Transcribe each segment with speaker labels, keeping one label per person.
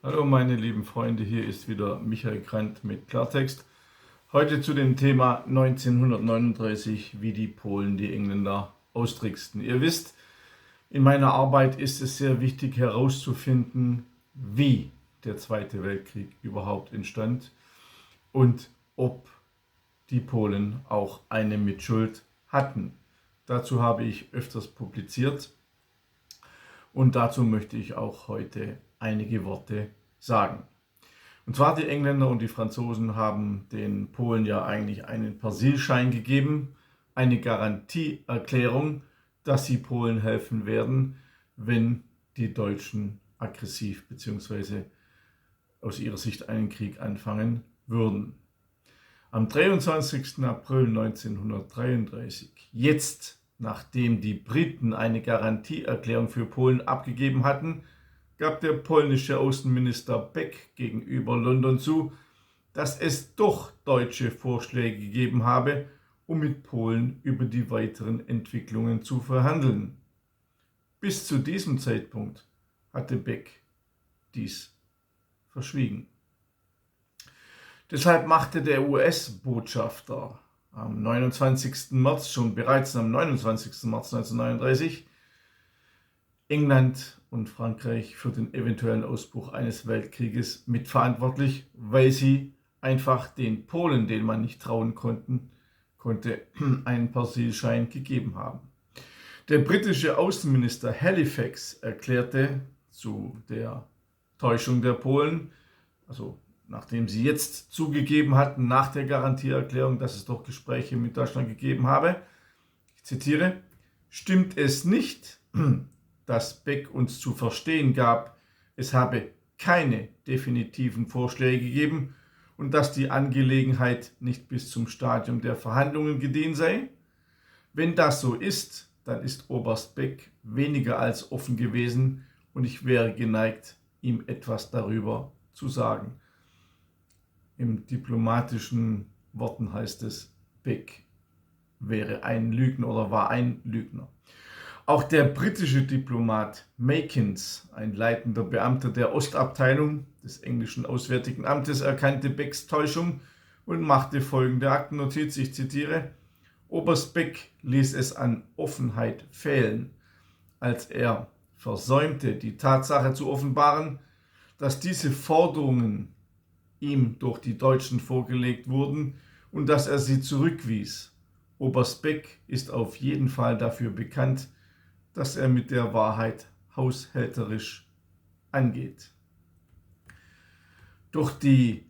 Speaker 1: Hallo meine lieben Freunde, hier ist wieder Michael Grant mit Klartext. Heute zu dem Thema 1939, wie die Polen die Engländer austricksten. Ihr wisst, in meiner Arbeit ist es sehr wichtig herauszufinden, wie der Zweite Weltkrieg überhaupt entstand und ob die Polen auch eine Mitschuld hatten. Dazu habe ich öfters publiziert und dazu möchte ich auch heute einige Worte sagen. Und zwar die Engländer und die Franzosen haben den Polen ja eigentlich einen Persilschein gegeben, eine Garantieerklärung, dass sie Polen helfen werden, wenn die Deutschen aggressiv bzw. aus ihrer Sicht einen Krieg anfangen würden. Am 23. April 1933, jetzt nachdem die Briten eine Garantieerklärung für Polen abgegeben hatten, gab der polnische Außenminister Beck gegenüber London zu, dass es doch deutsche Vorschläge gegeben habe, um mit Polen über die weiteren Entwicklungen zu verhandeln. Bis zu diesem Zeitpunkt hatte Beck dies verschwiegen. Deshalb machte der US-Botschafter am 29. März, schon bereits am 29. März 1939, England und Frankreich für den eventuellen Ausbruch eines Weltkrieges mitverantwortlich, weil sie einfach den Polen, denen man nicht trauen konnte, einen Persilschein gegeben haben. Der britische Außenminister Halifax erklärte zu der Täuschung der Polen, also nachdem sie jetzt zugegeben hatten, nach der Garantieerklärung, dass es doch Gespräche mit Deutschland gegeben habe, ich zitiere, stimmt es nicht, dass Beck uns zu verstehen gab, es habe keine definitiven Vorschläge gegeben und dass die Angelegenheit nicht bis zum Stadium der Verhandlungen gediehen sei? Wenn das so ist, dann ist Oberst Beck weniger als offen gewesen und ich wäre geneigt, ihm etwas darüber zu sagen. Im diplomatischen Worten heißt es, Beck wäre ein Lügner oder war ein Lügner. Auch der britische Diplomat Makins, ein leitender Beamter der Ostabteilung des englischen Auswärtigen Amtes, erkannte Becks Täuschung und machte folgende Aktennotiz, ich zitiere, Oberst Beck ließ es an Offenheit fehlen, als er versäumte, die Tatsache zu offenbaren, dass diese Forderungen ihm durch die Deutschen vorgelegt wurden und dass er sie zurückwies. Oberst Beck ist auf jeden Fall dafür bekannt, dass er mit der Wahrheit haushälterisch angeht. Durch die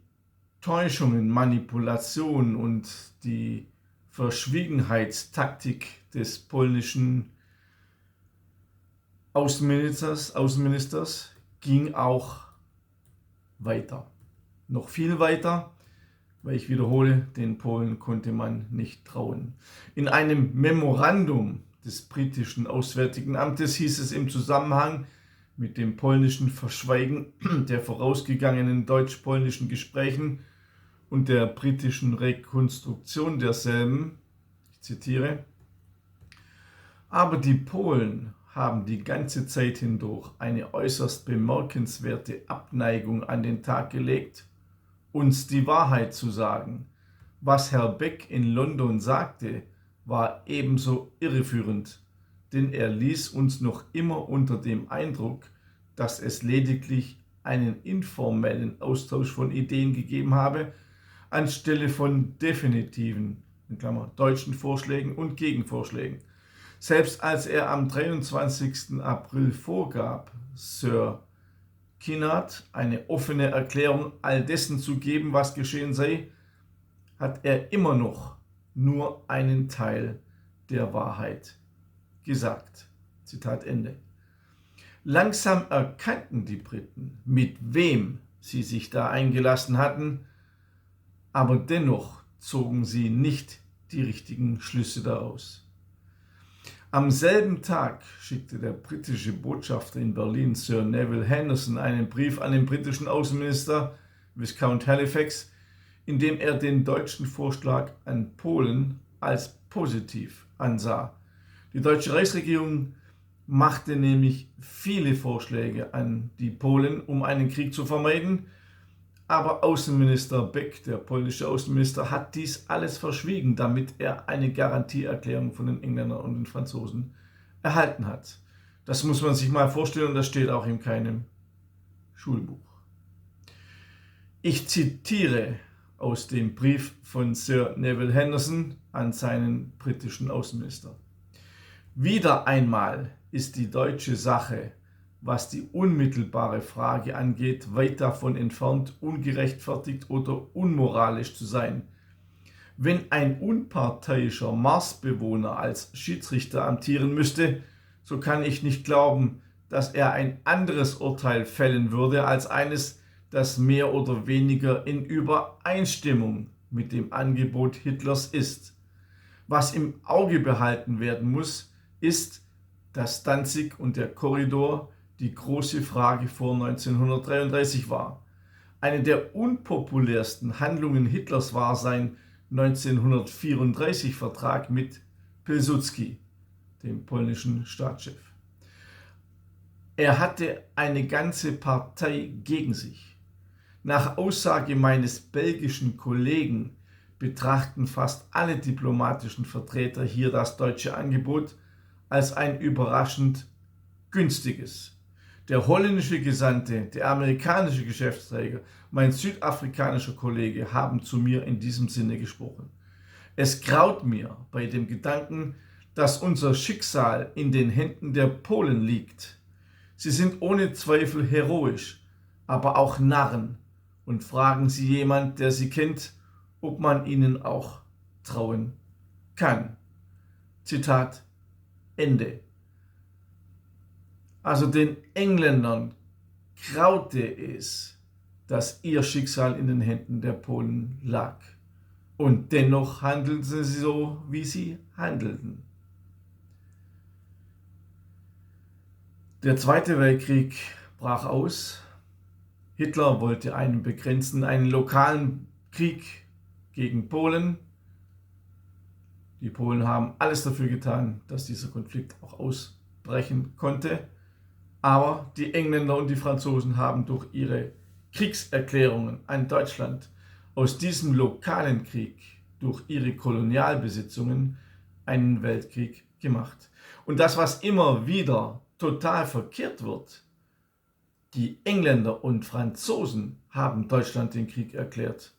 Speaker 1: Täuschungen, Manipulationen und die Verschwiegenheitstaktik des polnischen Außenministers ging auch weiter. Noch viel weiter, weil ich wiederhole, den Polen konnte man nicht trauen. In einem Memorandum des britischen Auswärtigen Amtes hieß es im Zusammenhang mit dem polnischen Verschweigen der vorausgegangenen deutsch-polnischen Gesprächen und der britischen Rekonstruktion derselben, ich zitiere, aber die Polen haben die ganze Zeit hindurch eine äußerst bemerkenswerte Abneigung an den Tag gelegt, uns die Wahrheit zu sagen. Was Herr Beck in London sagte, war ebenso irreführend, denn er ließ uns noch immer unter dem Eindruck, dass es lediglich einen informellen Austausch von Ideen gegeben habe, anstelle von definitiven, in Klammer, deutschen Vorschlägen und Gegenvorschlägen. Selbst als er am 23. April vorgab, Sir Kinnaird eine offene Erklärung all dessen zu geben, was geschehen sei, hat er immer noch nur einen Teil der Wahrheit gesagt. Zitat Ende. Langsam erkannten die Briten, mit wem sie sich da eingelassen hatten, aber dennoch zogen sie nicht die richtigen Schlüsse daraus. Am selben Tag schickte der britische Botschafter in Berlin, Sir Neville Henderson, einen Brief an den britischen Außenminister Viscount Halifax, in dem er den deutschen Vorschlag an Polen als positiv ansah. Die deutsche Reichsregierung machte nämlich viele Vorschläge an die Polen, um einen Krieg zu vermeiden. Aber Außenminister Beck, der polnische Außenminister, hat dies alles verschwiegen, damit er eine Garantieerklärung von den Engländern und den Franzosen erhalten hat. Das muss man sich mal vorstellen und das steht auch in keinem Schulbuch. Ich zitiere aus dem Brief von Sir Neville Henderson an seinen britischen Außenminister. Wieder einmal ist die deutsche Sache, was die unmittelbare Frage angeht, weit davon entfernt, ungerechtfertigt oder unmoralisch zu sein. Wenn ein unparteiischer Marsbewohner als Schiedsrichter amtieren müsste, so kann ich nicht glauben, dass er ein anderes Urteil fällen würde als eines, das mehr oder weniger in Übereinstimmung mit dem Angebot Hitlers ist. Was im Auge behalten werden muss, ist, dass Danzig und der Korridor die große Frage vor 1933 war. Eine der unpopulärsten Handlungen Hitlers war sein 1934 Vertrag mit Pilsudski, dem polnischen Staatschef. Er hatte eine ganze Partei gegen sich. Nach Aussage meines belgischen Kollegen betrachten fast alle diplomatischen Vertreter hier das deutsche Angebot als ein überraschend günstiges. Der holländische Gesandte, der amerikanische Geschäftsträger, mein südafrikanischer Kollege haben zu mir in diesem Sinne gesprochen. Es graut mir bei dem Gedanken, dass unser Schicksal in den Händen der Polen liegt. Sie sind ohne Zweifel heroisch, aber auch Narren. Und fragen Sie jemand, der sie kennt, ob man ihnen auch trauen kann. Zitat Ende. Also den Engländern graute es, dass ihr Schicksal in den Händen der Polen lag. Und dennoch handelten sie so, wie sie handelten. Der Zweite Weltkrieg brach aus. Hitler wollte einen lokalen Krieg gegen Polen. Die Polen haben alles dafür getan, dass dieser Konflikt auch ausbrechen konnte. Aber die Engländer und die Franzosen haben durch ihre Kriegserklärungen an Deutschland aus diesem lokalen Krieg, durch ihre Kolonialbesitzungen, einen Weltkrieg gemacht. Und das, was immer wieder total verkehrt wird, die Engländer und Franzosen haben Deutschland den Krieg erklärt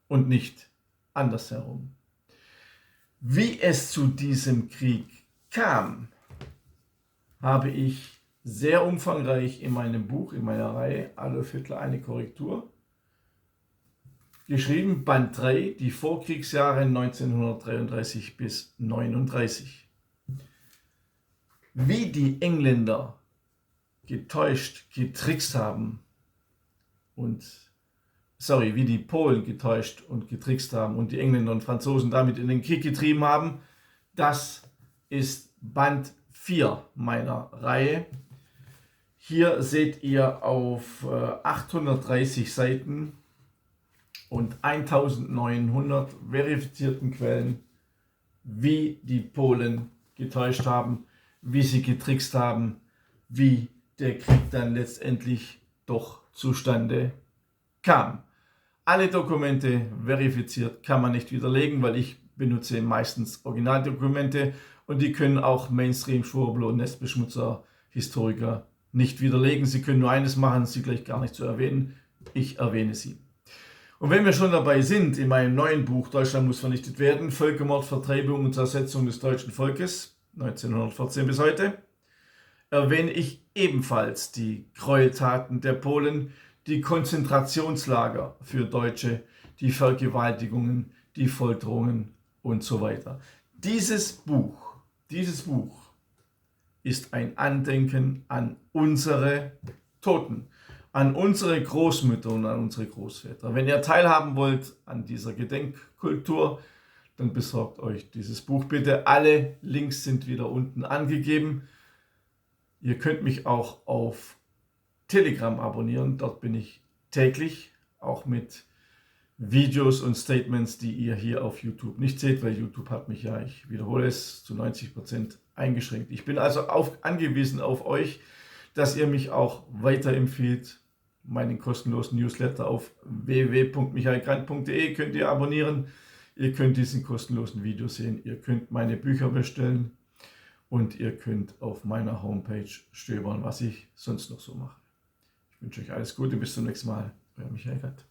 Speaker 1: und nicht andersherum. Wie es zu diesem Krieg kam, habe ich sehr umfangreich in meinem Buch, in meiner Reihe Adolf Hitler eine Korrektur geschrieben, Band 3, die Vorkriegsjahre 1933 bis 1939. Wie die Engländer getäuscht, getrickst haben wie die Polen getäuscht und getrickst haben und die Engländer und Franzosen damit in den Krieg getrieben haben, das ist Band 4 meiner Reihe. Hier seht ihr auf 830 Seiten und 1900 verifizierten Quellen, wie die Polen getäuscht haben, wie sie getrickst haben, wie der Krieg dann letztendlich doch zustande kam. Alle Dokumente verifiziert, kann man nicht widerlegen, weil ich benutze meistens Originaldokumente und die können auch Mainstream, Schwurbler, Nestbeschmutzer, Historiker nicht widerlegen. Sie können nur eines machen, sie gleich gar nicht zu erwähnen. Ich erwähne sie. Und wenn wir schon dabei sind, in meinem neuen Buch Deutschland muss vernichtet werden, Völkermord, Vertreibung und Zersetzung des deutschen Volkes, 1914 bis heute, erwähne ich ebenfalls die Gräueltaten der Polen, die Konzentrationslager für Deutsche, die Vergewaltigungen, die Folterungen und so weiter. Dieses Buch ist ein Andenken an unsere Toten, an unsere Großmütter und an unsere Großväter. Wenn ihr teilhaben wollt an dieser Gedenkkultur, dann besorgt euch dieses Buch bitte. Alle Links sind wieder unten angegeben. Ihr könnt mich auch auf Telegram abonnieren, dort bin ich täglich, auch mit Videos und Statements, die ihr hier auf YouTube nicht seht, weil YouTube hat mich ja, ich wiederhole es, zu 90% eingeschränkt. Ich bin also angewiesen auf euch, dass ihr mich auch weiterempfehlt. Meinen kostenlosen Newsletter auf www.michaelgrant.de könnt ihr abonnieren. Ihr könnt diesen kostenlosen Video sehen. Ihr könnt meine Bücher bestellen und ihr könnt auf meiner Homepage stöbern, was ich sonst noch so mache. Ich wünsche euch alles Gute, bis zum nächsten Mal. Euer Michael Grant.